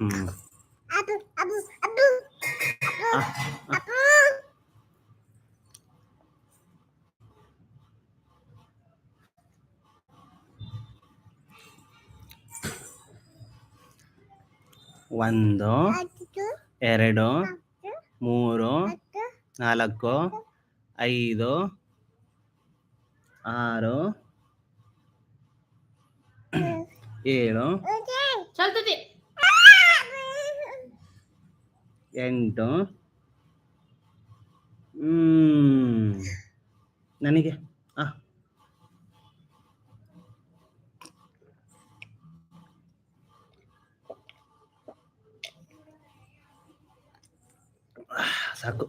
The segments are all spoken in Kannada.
Abu, abu, abu, abu. ಒಂದು, ಎರಡು, ಮೂರು, ನಾಲ್ಕು, ಐದು, ಆರು, ಏಳು, ಎಂಟು, ನನಗೆ ಸಾಕು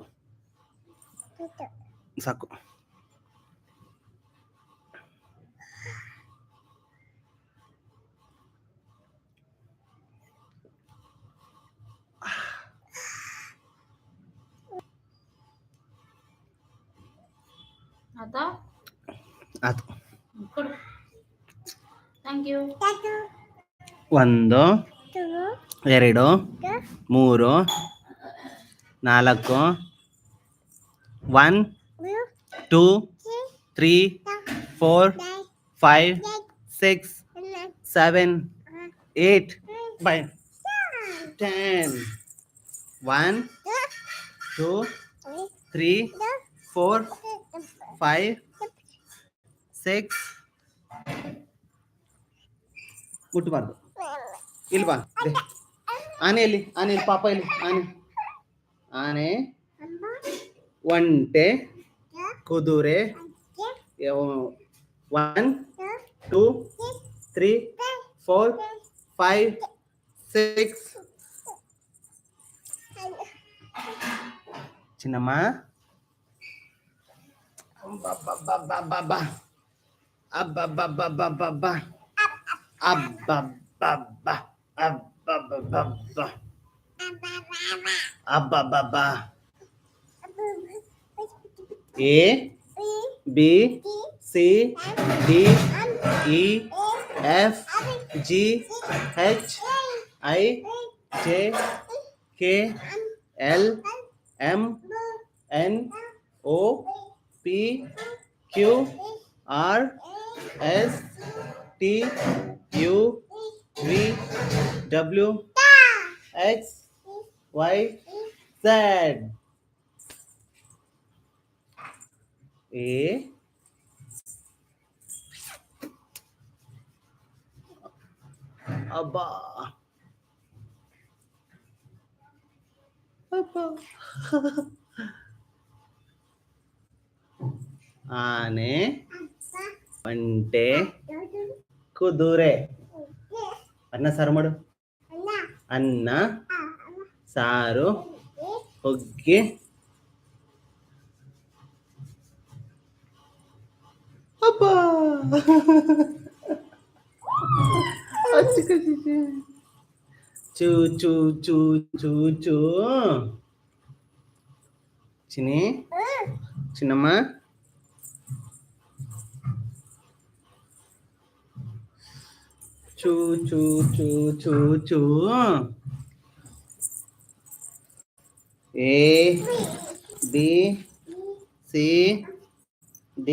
ಸಾಕು. ಆತು. ಒಂದು, ಎರಡು, ಮೂರು, ನಾಲ್ಕು, 1, 2, 3, 4, 5, 6, 7, 8, 9, 10. 1, 2, 3, 4, 5, 6. ಮುಟ್ಟಬಾರ್ದು. ಇಲ್ಲಿ ಬಾ. ಆನೆ ಎಲ್ಲಿ? ಆನೆ ಇಲ್ಲಿ, ಪಾಪ ಇಲ್ಲಿ. ಆನೆ, ಒಂಟೆ, ಕುದುರೆ. 1, 2, 3, 4, 5, 6. ಚಿನ್ನಮ್ಮ, ಅಬ್ಬಬ್ಬಬ್ಬಬ್ಬಬ್ಬ, ಅಬ್ಬಬ್ಬಬ್ಬಬ್ಬಬ್ಬ, ಅಬ್ಬಬ್ಬಬ್ಬ, ಅಬ್ಬಬ್ಬಬ್ಬ, ಅಬ್ಬಬ್ಬಬ್ಬ. A, B, C, D, E, F, G, H, I, J, K, L, M, N, O, P, Q, R, S, T, U, V, W, X, Y, Z. A, ಅಬ್ಬಾ, ಆನೆ, ಒಂಟೆ, ಕುದುರೆ. ಅನ್ನ ಸಾರು ಮಾಡು. ಅನ್ನ ಸಾರು, ಹೊಗ್ಗೆ, ಅಬ್ಬಾ, ಚೂ ಚೂ ಚೂ ಚೂ ಚೂ. ಚಿನಿ, ಚಿನ್ನಮ್ಮ, ಚೂ ಚೂ ಚೂ ಚೂ ಚೂ. A, B, C, D.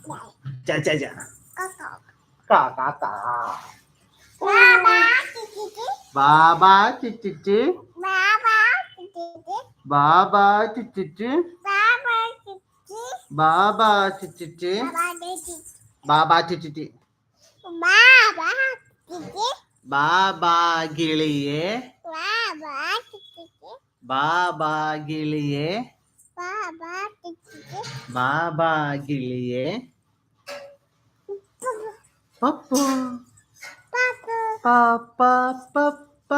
Wow. Choo. Ja. Ka. Baba cici. ಬಾಬಾ ಗಿಳಿಯೇ. ಪಪ್ಪು. ಪಾಪ.